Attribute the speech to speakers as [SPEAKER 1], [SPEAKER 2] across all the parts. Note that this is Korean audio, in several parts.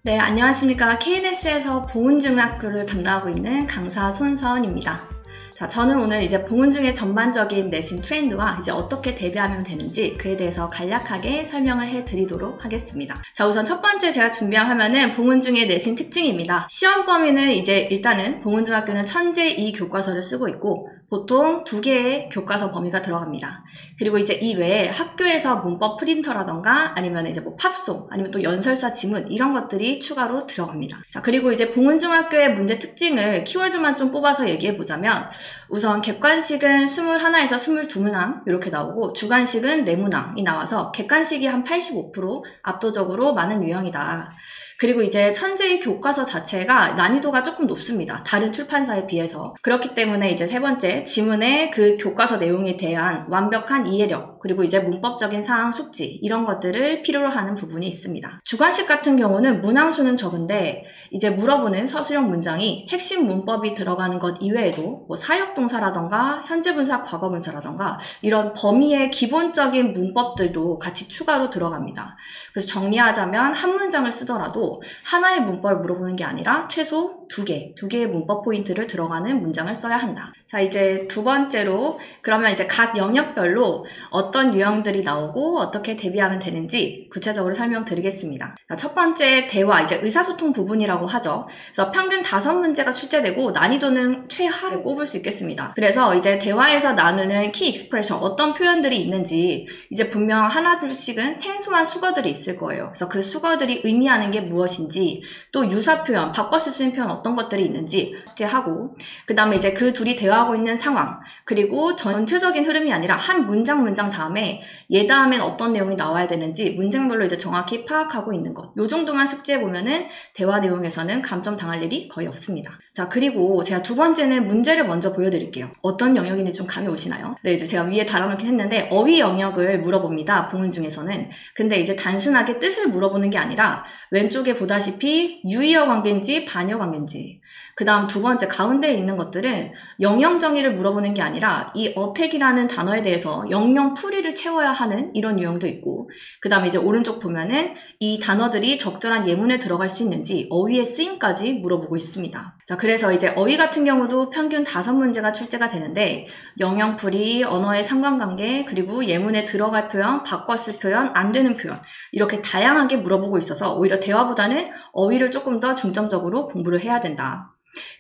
[SPEAKER 1] 네, 안녕하십니까. KNS에서 보훈중학교를 담당하고 있는 강사 손서은입니다. 자, 저는 오늘 이제 보훈중의 전반적인 내신 트렌드와 이제 어떻게 대비하면 되는지 그에 대해서 간략하게 설명을 해드리도록 하겠습니다. 자, 우선 첫 번째 제가 준비한 화면은 보훈중의 내신 특징입니다. 시험 범위는 이제 일단은 보훈중학교는 천재 2 교과서를 쓰고 있고 보통 2개의 교과서 범위가 들어갑니다. 그리고 이제 이 외에 학교에서 문법 프린터라던가 아니면 이제 뭐 팝송 아니면 또 연설사 지문 이런 것들이 추가로 들어갑니다. 자, 그리고 이제 보훈중학교의 문제 특징을 키워드만 좀 뽑아서 얘기해 보자면 우선 객관식은 21에서 22문항 이렇게 나오고 주관식은 4문항이 나와서 객관식이 한 85% 압도적으로 많은 유형이다. 그리고 이제 천재의 교과서 자체가 난이도가 조금 높습니다. 다른 출판사에 비해서. 그렇기 때문에 이제 세 번째 지문의 그 교과서 내용에 대한 완벽한 이해력 그리고 이제 문법적인 사항 숙지 이런 것들을 필요로 하는 부분이 있습니다. 주관식 같은 경우는 문항수는 적은데 이제 물어보는 서술형 문장이 핵심 문법이 들어가는 것 이외에도 뭐 사역동사라던가 현재분사 과거분사라던가 이런 범위의 기본적인 문법들도 같이 추가로 들어갑니다. 그래서 정리하자면 한 문장을 쓰더라도 하나의 문법을 물어보는 게 아니라 최소 두 개의 문법 포인트를 들어가는 문장을 써야 한다. 자, 이제 두 번째로 그러면 이제 각 영역별로 어떤 유형들이 나오고 어떻게 대비하면 되는지 구체적으로 설명드리겠습니다. 자, 첫 번째 대화, 이제 의사소통 부분이라고 하죠. 그래서 평균 5문제가 출제되고 난이도는 최하로 꼽을 수 있겠습니다. 그래서 이제 대화에서 나누는 키 익스프레션, 어떤 표현들이 있는지 이제 분명 하나둘씩은 생소한 수거들이 있을 거예요. 그래서 그 수거들이 의미하는 게 무엇인지 또 유사 표현, 바꿔 쓸 수 있는 표현 어떤 것들이 있는지 숙제하고 그 다음에 이제 그 둘이 대화하고 있는 상황 그리고 전체적인 흐름이 아니라 한 문장 다음에 얘 다음엔 어떤 내용이 나와야 되는지 문장별로 이제 정확히 파악하고 있는 것. 요 정도만 숙제해보면은 대화 내용에서는 감점 당할 일이 거의 없습니다. 자, 그리고 제가 두 번째는 문제를 먼저 보여드릴게요. 어떤 영역인지 좀 감이 오시나요? 네, 이제 제가 위에 달아놓긴 했는데 어휘 영역을 물어봅니다. 보문중에서는. 근데 이제 단순하게 뜻을 물어보는 게 아니라 왼쪽에 보다시피 유의어 관계인지 반여 관계인지 그 다음 두 번째 가운데에 있는 것들은 영영 정의를 물어보는 게 아니라 이 어택이라는 단어에 대해서 영영 풀이를 채워야 하는 이런 유형도 있고 그 다음에 이제 오른쪽 보면은 이 단어들이 적절한 예문에 들어갈 수 있는지 어휘의 쓰임까지 물어보고 있습니다. 자, 그래서 이제 어휘 같은 경우도 평균 5문제가 출제가 되는데 영영 풀이, 언어의 상관관계, 그리고 예문에 들어갈 표현, 바꿔 쓸 표현, 안 되는 표현 이렇게 다양하게 물어보고 있어서 오히려 대화보다는 어휘를 조금 더 중점적으로 공부를 해야 된다.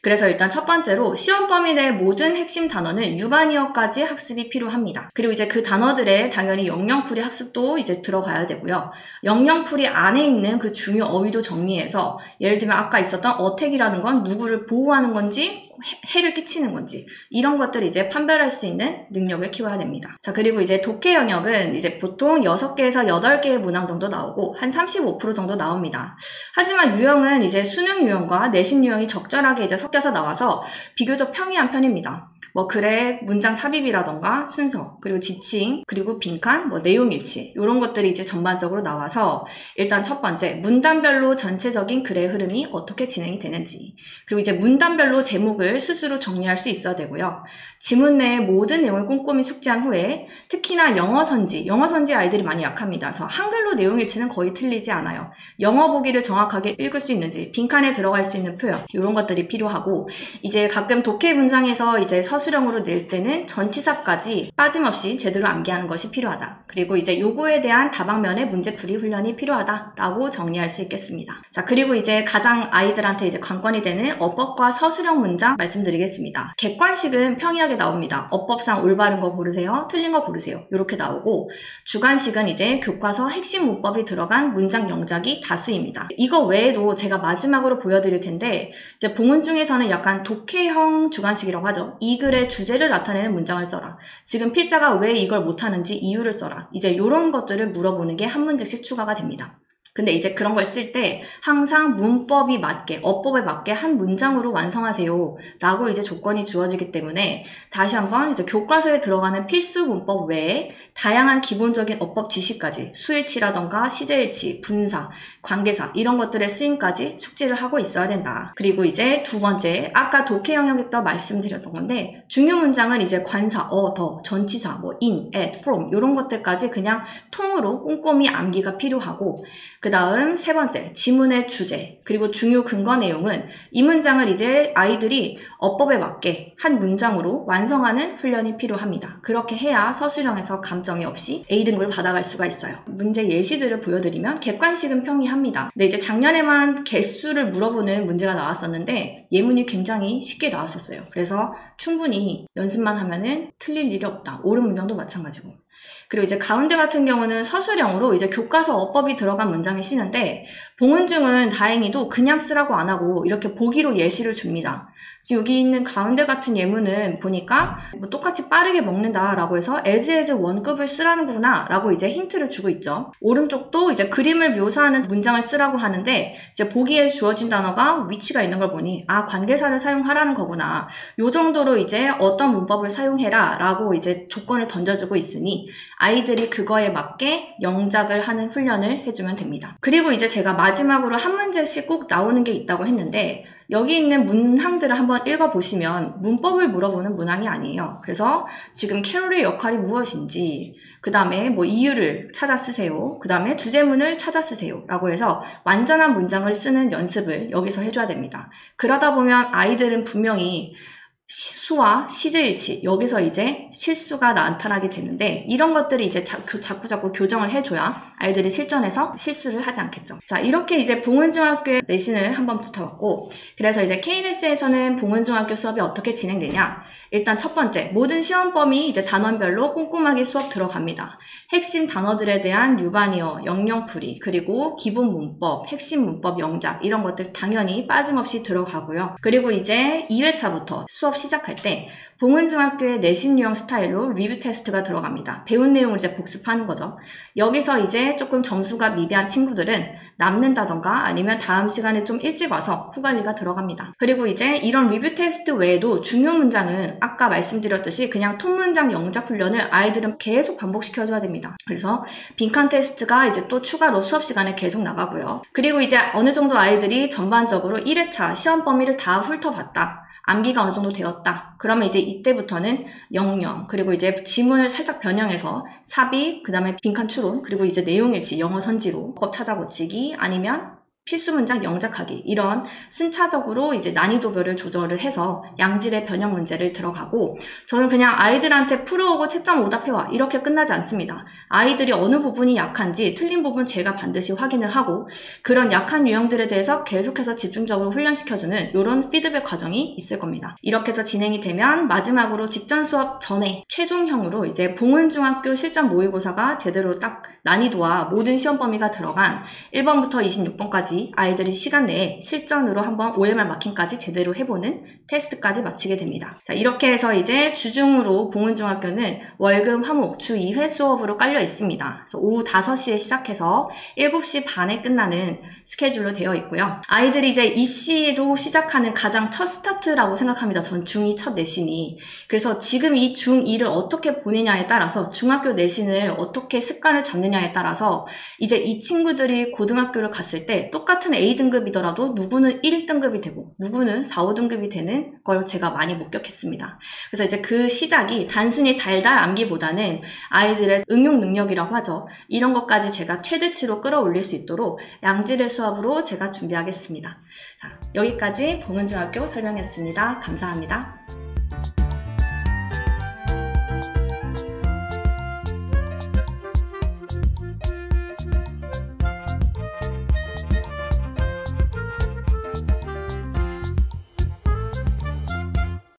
[SPEAKER 1] 그래서 일단 첫 번째로 시험 범위 내 모든 핵심 단어는 유반이어까지 학습이 필요합니다. 그리고 이제 그 단어들의 당연히 영영풀이 학습도 이제 들어가야 되고요. 영영풀이 안에 있는 그 중요 어휘도 정리해서 예를 들면 아까 있었던 어택이라는 건 누구를 보호하는 건지 해를 끼치는 건지 이런 것들을 이제 판별할 수 있는 능력을 키워야 됩니다. 자, 그리고 이제 독해 영역은 이제 보통 6개에서 8개의 문항 정도 나오고 한 35% 정도 나옵니다. 하지만 유형은 이제 수능 유형과 내신 유형이 적절하게 이제 섞여서 나와서 비교적 평이한 편입니다. 뭐 글의 문장 삽입이라던가 순서, 그리고 지칭, 그리고 빈칸, 뭐 내용 일치 이런 것들이 이제 전반적으로 나와서 일단 첫 번째 문단별로 전체적인 글의 흐름이 어떻게 진행이 되는지 그리고 이제 문단별로 제목을 스스로 정리할 수 있어야 되고요. 지문 내의 모든 내용을 꼼꼼히 숙지한 후에 특히나 영어 선지 아이들이 많이 약합니다. 그래서 한글로 내용 일치는 거의 틀리지 않아요. 영어 보기를 정확하게 읽을 수 있는지 빈칸에 들어갈 수 있는 표현 이런 것들이 필요하고 이제 가끔 독해 문장에서 이제 서술형으로 낼 때는 전치사까지 빠짐없이 제대로 암기하는 것이 필요하다. 그리고 이제 요거에 대한 다방면의 문제풀이 훈련이 필요하다라고 정리할 수 있겠습니다. 자, 그리고 이제 가장 아이들한테 이제 관건이 되는 어법과 서술형 문장 말씀드리겠습니다. 객관식은 평이하게 나옵니다. 어법상 올바른 거 고르세요. 틀린 거 고르세요. 이렇게 나오고 주관식은 이제 교과서 핵심 문법이 들어간 문장 영작이 다수입니다. 이거 외에도 제가 마지막으로 보여드릴 텐데 이제 보문중에서는 약간 독해형 주관식이라고 하죠. 이 글의 주제를 나타내는 문장을 써라. 지금 필자가 왜 이걸 못하는지 이유를 써라. 이제 이런 것들을 물어보는 게 한 문제씩 추가가 됩니다. 근데 이제 그런 걸 쓸 때 항상 문법이 맞게, 어법에 맞게 한 문장으로 완성하세요 라고 이제 조건이 주어지기 때문에 다시 한번 이제 교과서에 들어가는 필수 문법 외에 다양한 기본적인 어법 지식까지 수일치라던가 시제일치, 분사, 관계사 이런 것들의 쓰임까지 숙지를 하고 있어야 된다. 그리고 이제 두 번째, 아까 독해 영역에서 말씀드렸던 건데 중요 문장은 이제 관사, 더, 전치사, 뭐 in, at, from 이런 것들까지 그냥 통으로 꼼꼼히 암기가 필요하고 그 다음 세 번째, 지문의 주제, 그리고 중요 근거 내용은 이 문장을 이제 아이들이 어법에 맞게 한 문장으로 완성하는 훈련이 필요합니다. 그렇게 해야 서술형에서 감점이 없이 A등급을 받아갈 수가 있어요. 문제 예시들을 보여드리면 객관식은 평이합니다. 근데 이제 작년에만 개수를 물어보는 문제가 나왔었는데 예문이 굉장히 쉽게 나왔었어요. 그래서 충분히 연습만 하면은 틀릴 일이 없다. 옳은 문장도 마찬가지고. 그리고 이제 가운데 같은 경우는 서술형으로 이제 교과서 어법이 들어간 문장이 쓰는데 봉은중은 다행히도 그냥 쓰라고 안 하고 이렇게 보기로 예시를 줍니다. 지금 여기 있는 가운데 같은 예문은 보니까 뭐 똑같이 빠르게 먹는다라고 해서 as 원급을 쓰라는구나 라고 이제 힌트를 주고 있죠. 오른쪽도 이제 그림을 묘사하는 문장을 쓰라고 하는데 이제 보기에 주어진 단어가 위치가 있는 걸 보니 아 관계사를 사용하라는 거구나. 요 정도로 이제 어떤 문법을 사용해라 라고 이제 조건을 던져주고 있으니 아이들이 그거에 맞게 영작을 하는 훈련을 해주면 됩니다. 그리고 이제 제가 마지막으로 한 문제씩 꼭 나오는 게 있다고 했는데 여기 있는 문항들을 한번 읽어보시면 문법을 물어보는 문항이 아니에요. 그래서 지금 캐롤의 역할이 무엇인지, 그 다음에 뭐 이유를 찾아 쓰세요. 그 다음에 주제문을 찾아 쓰세요. 라고 해서 완전한 문장을 쓰는 연습을 여기서 해줘야 됩니다. 그러다 보면 아이들은 분명히 수와 시제일치 여기서 이제 실수가 나타나게 되는데 이런 것들을 이제 자꾸 교정을 해줘야 아이들이 실전에서 실수를 하지 않겠죠. 자, 이렇게 이제 봉은중학교의 내신을 한번 붙어봤고 그래서 이제 KNS에서는 봉은중학교 수업이 어떻게 진행되냐. 일단 첫 번째, 모든 시험 범위 이제 단원별로 꼼꼼하게 수업 들어갑니다. 핵심 단어들에 대한 유반이어, 영영풀이, 그리고 기본 문법, 핵심 문법 영작 이런 것들 당연히 빠짐없이 들어가고요. 그리고 이제 2회차부터 수업 시작할 때 봉은중학교의 내신 유형 스타일로 리뷰 테스트가 들어갑니다. 배운 내용을 이제 복습하는 거죠. 여기서 이제 조금 점수가 미비한 친구들은 남는다던가 아니면 다음 시간에 좀 일찍 와서 후관리가 들어갑니다. 그리고 이제 이런 리뷰 테스트 외에도 중요 문장은 아까 말씀드렸듯이 그냥 톤 문장 영작 훈련을 아이들은 계속 반복시켜줘야 됩니다. 그래서 빈칸 테스트가 이제 또 추가로 수업 시간에 계속 나가고요. 그리고 이제 어느 정도 아이들이 전반적으로 1회차 시험 범위를 다 훑어봤다. 암기가 어느 정도 되었다. 그러면 이제 이때부터는 영영, 그리고 이제 지문을 살짝 변형해서 삽입, 그 다음에 빈칸 추론, 그리고 이제 내용일치, 영어 선지로 법 찾아 고치기, 아니면 필수 문장 영작하기 이런 순차적으로 이제 난이도별을 조절을 해서 양질의 변형 문제를 들어가고 저는 그냥 아이들한테 풀어오고 채점 오답해와 이렇게 끝나지 않습니다. 아이들이 어느 부분이 약한지 틀린 부분 제가 반드시 확인을 하고 그런 약한 유형들에 대해서 계속해서 집중적으로 훈련시켜주는 이런 피드백 과정이 있을 겁니다. 이렇게 해서 진행이 되면 마지막으로 직전 수업 전에 최종형으로 이제 봉은중학교 실전 모의고사가 제대로 딱 난이도와 모든 시험 범위가 들어간 1번부터 26번까지 아이들이 시간 내에 실전으로 한번 OMR 마킹까지 제대로 해보는 테스트까지 마치게 됩니다. 자, 이렇게 해서 이제 주중으로 봉은중학교는 월금 화목 주 2회 수업으로 깔려 있습니다. 그래서 오후 5시에 시작해서 7시 반에 끝나는 스케줄로 되어 있고요. 아이들이 이제 입시로 시작하는 가장 첫 스타트라고 생각합니다. 전 중2 첫 내신이. 그래서 지금 이 중2를 어떻게 보내냐에 따라서 중학교 내신을 어떻게 습관을 잡느냐에 따라서 이제 이 친구들이 고등학교를 갔을 때 똑같은 A등급이더라도 누구는 1등급이 되고 누구는 4, 5등급이 되는 걸 제가 많이 목격했습니다. 그래서 이제 그 시작이 단순히 달달 암기보다는 아이들의 응용 능력이라고 하죠. 이런 것까지 제가 최대치로 끌어올릴 수 있도록 양질의 수업으로 제가 준비하겠습니다. 자, 여기까지 봉은중학교 설명이었습니다. 감사합니다.